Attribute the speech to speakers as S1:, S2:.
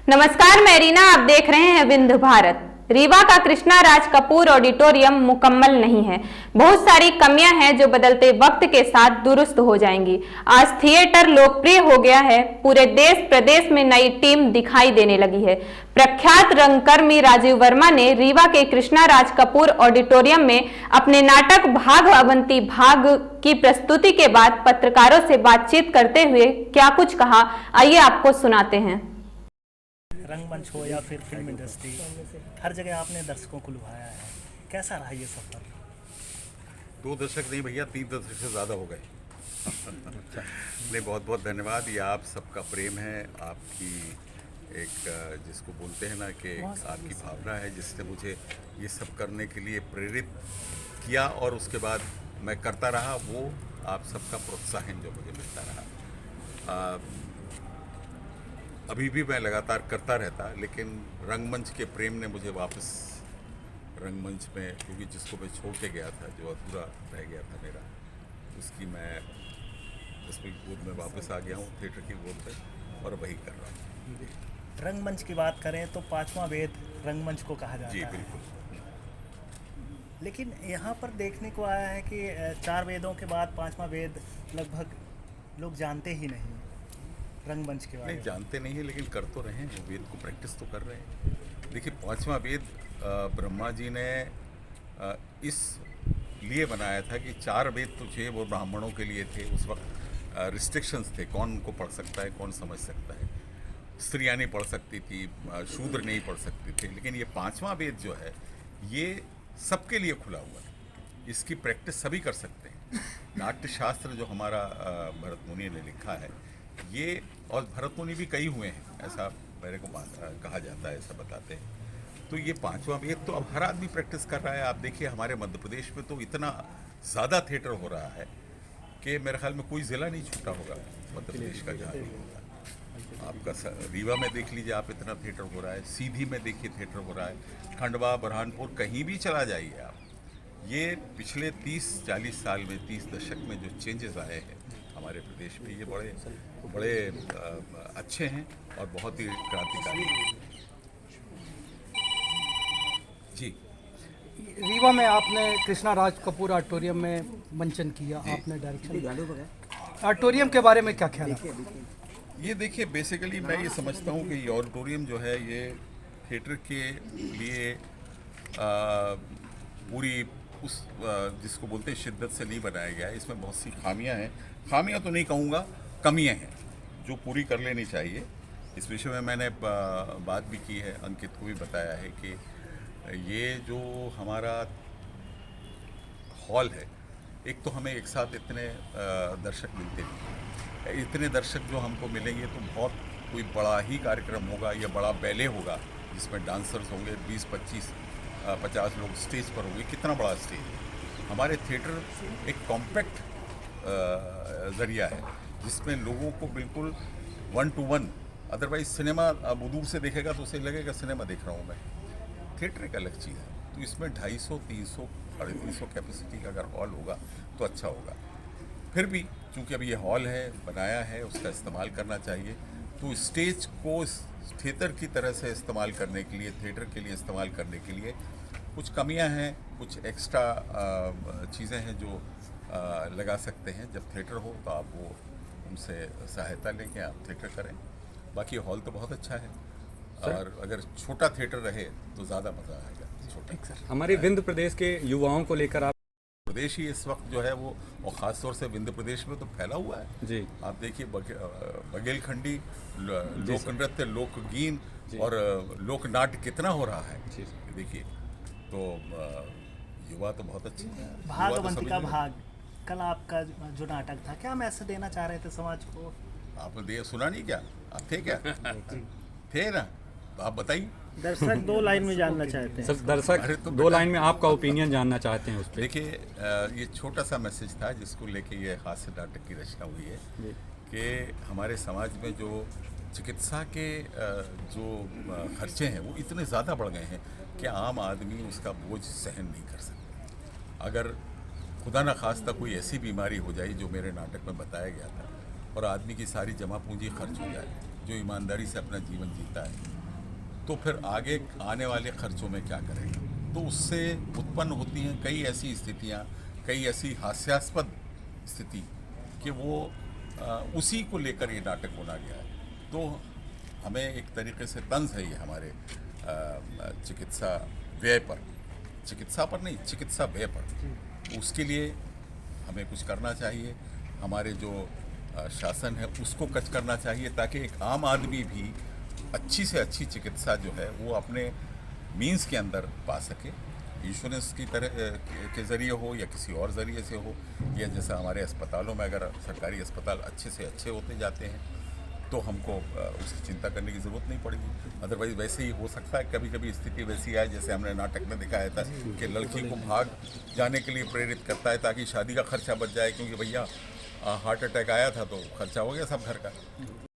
S1: नमस्कार, मैं रीना। आप देख रहे हैं विंध्य भारत। रीवा का कृष्णा राज कपूर ऑडिटोरियम मुकम्मल नहीं है। बहुत सारी कमियां हैं जो बदलते वक्त के साथ दुरुस्त हो जाएंगी। आज थिएटर लोकप्रिय हो गया है। पूरे देश प्रदेश में नई टीम दिखाई देने लगी है। प्रख्यात रंगकर्मी राजीव वर्मा ने रीवा के कृष्णा राज कपूर ऑडिटोरियम में अपने नाटक भाग अवंती भाग की प्रस्तुति के बाद पत्रकारों से बातचीत करते हुए क्या कुछ कहा, आइए आपको सुनाते हैं।
S2: रंगमंच हो या फिर फिल्म इंडस्ट्री, हर जगह आपने दर्शकों को लुभाया है। कैसा रहा ये सफर?
S3: 2 दशक नहीं भैया, 3 दशक से ज़्यादा हो गए। नहीं, बहुत बहुत धन्यवाद। ये आप सबका प्रेम है, आपकी एक जिसको बोलते हैं ना कि आपकी भावना है जिसने मुझे ये सब करने के लिए प्रेरित किया और उसके बाद मैं करता रहा। वो आप सबका प्रोत्साहन जो मुझे मिलता रहा। अभी भी मैं लगातार करता रहता, लेकिन रंगमंच के प्रेम ने मुझे वापस रंगमंच में, क्योंकि जिसको मैं छोड़ के गया था, जो अधूरा रह गया था मेरा, उसकी मैं उसकी गोद में वापस आ गया हूँ, थिएटर की गोद पे, और वही कर रहा हूँ।
S2: रंगमंच की बात करें तो 5वां वेद रंगमंच को कहा जाता
S3: जी
S2: है।
S3: बिल्कुल।
S2: लेकिन यहाँ पर देखने को आया है कि 4 वेदों के बाद 5वां वेद लगभग लोग जानते ही नहीं रंगमंच के बारे में।
S3: नहीं जानते नहीं है, लेकिन कर तो रहे हैं, वेद को प्रैक्टिस तो कर रहे हैं। देखिए, 5वां वेद ब्रह्मा जी ने इस लिए बनाया था कि 4 वेद तो थे, वो ब्राह्मणों के लिए थे। उस वक्त रिस्ट्रिक्शंस थे, कौन उनको पढ़ सकता है, कौन समझ सकता है। स्त्रियाँ नहीं पढ़ सकती थी, शूद्र नहीं पढ़ सकते थे। लेकिन ये 5वां वेद जो है, ये सबके लिए खुला हुआ है। इसकी प्रैक्टिस सभी कर सकते हैं। नाट्यशास्त्र जो हमारा भरत मुनि ने लिखा है, ये, और भरत मुनि भी कई हुए हैं, ऐसा मेरे को कहा जाता है, ऐसा बताते हैं। तो ये 5वां वेद तो अब हर आदमी प्रैक्टिस कर रहा है। आप देखिए, हमारे मध्य प्रदेश में तो इतना ज़्यादा थिएटर हो रहा है कि मेरे ख्याल में कोई ज़िला नहीं छूटा होगा मध्य प्रदेश का जहाँ भी होगा। आपका रीवा में देख लीजिए आप, इतना थिएटर हो रहा है। सीधी में देखिए थिएटर हो रहा है। खंडवा, बुरहानपुर, कहीं भी चला जाइए आप। ये पिछले 30-40 साल में, 30 दशक में जो चेंजेस आए हैं हमारे प्रदेश में, ये बड़े अच्छे हैं और बहुत ही क्रांतिकारी हैं। जी।
S4: रीवा में आपने कृष्णा राज कपूर ऑडिटोरियम में मंचन किया, आपने डायरेक्शन। ऑडिटोरियम के बारे में क्या ख्याल है?
S3: ये देखिए, बेसिकली मैं ये समझता हूँ कि ये ऑडिटोरियम जो है, ये थिएटर के लिए पूरी उस जिसको बोलते हैं शिद्दत से नहीं बनाया गया है। इसमें बहुत सी खामियां हैं। खामियां तो नहीं कहूँगा, कमियां हैं जो पूरी कर लेनी चाहिए। इस विषय में मैंने बात भी की है, अंकित को भी बताया है कि ये जो हमारा हॉल है, एक तो हमें एक साथ इतने दर्शक मिलते नहीं। इतने दर्शक जो हमको मिलेंगे तो बहुत कोई बड़ा ही कार्यक्रम होगा या बड़ा बैले होगा जिसमें डांसर्स होंगे, 20-25-50 लोग स्टेज पर होंगे। कितना बड़ा स्टेज है। हमारे थिएटर एक कॉम्पैक्ट ज़रिया है जिसमें लोगों को बिल्कुल 1 to 1, अदरवाइज सिनेमा अब दूर से देखेगा तो उसे लगेगा सिनेमा देख रहा हूँ मैं। थिएटर एक अलग चीज़ है। तो इसमें 250, 300, 350 कैपेसिटी का अगर हॉल होगा तो अच्छा होगा। फिर भी चूँकि अब ये हॉल है, बनाया है, उसका इस्तेमाल करना चाहिए। तो स्टेज को थिएटर की तरह से इस्तेमाल करने के लिए, थिएटर के लिए इस्तेमाल करने के लिए कुछ कमियां हैं, कुछ एक्स्ट्रा चीज़ें हैं जो लगा सकते हैं। जब थिएटर हो तो आप वो उनसे सहायता लेके आप थिएटर करें। बाकी हॉल तो बहुत अच्छा है, और अगर छोटा थिएटर रहे तो ज़्यादा मज़ा आएगा। छोटा
S5: हमारे विंध्य प्रदेश के युवाओं को लेकर आप
S3: प्रदेश ही इस वक्त जो है वो, और ख़ास तौर से विंध्य प्रदेश में तो फैला हुआ है
S5: जी।
S3: आप देखिए, बघेलखंडी लोक नृत्य, लोकगीन और लोक नाट्य कितना हो रहा है। देखिए, तो युवा तो बहुत अच्छे हैं।
S2: भाग अवंती का भाग, कल आपका जो नाटक था, क्या मैसेज देना चाह रहे थे समाज को?
S3: आपने सुना नहीं क्या? आप थे क्या? थे ना, तो आप बताइए।
S2: दर्शक 2 लाइन में जानना चाहते हैं।
S5: सर, दर्शक 2 लाइन में आपका ओपिनियन जानना चाहते हैं उस पर।
S3: देखिए, ये छोटा सा मैसेज था जिसको लेके ये हास्य नाटक की रचना हुई है कि हमारे समाज में जो चिकित्सा के जो खर्चे हैं वो इतने ज़्यादा बढ़ गए हैं कि आम आदमी उसका बोझ सहन नहीं कर सकता। अगर खुदा न खास्ता कोई ऐसी बीमारी हो जाए जो मेरे नाटक में बताया गया था, और आदमी की सारी जमा पूंजी खर्च हो जाए, जो ईमानदारी से अपना जीवन जीता है, तो फिर आगे आने वाले खर्चों में क्या करेंगे। तो उससे उत्पन्न होती हैं कई ऐसी स्थितियाँ, कई ऐसी हास्यास्पद स्थिति कि वो उसी को लेकर ये नाटक बुना गया है। तो हमें एक तरीके से तंज है ये हमारे चिकित्सा व्यय पर, चिकित्सा पर नहीं, चिकित्सा व्यय पर। उसके लिए हमें कुछ करना चाहिए, हमारे जो शासन है उसको कच करना चाहिए, ताकि एक आम आदमी भी अच्छी से अच्छी चिकित्सा जो है वो अपने मीन्स के अंदर पा सके। इंश्योरेंस की तरह के ज़रिए हो या किसी और ज़रिए से हो, या जैसा हमारे अस्पतालों में अगर सरकारी अस्पताल अच्छे से अच्छे होते जाते हैं तो हमको उसकी चिंता करने की ज़रूरत नहीं पड़ेगी। अदरवाइज़ वैसे ही हो सकता है कभी कभी स्थिति वैसी आए जैसे हमने नाटक में दिखाया था कि लड़की को भाग जाने के लिए प्रेरित करता है ताकि शादी का खर्चा बच जाए, क्योंकि भैया हार्ट अटैक आया था तो खर्चा हो गया सब घर का।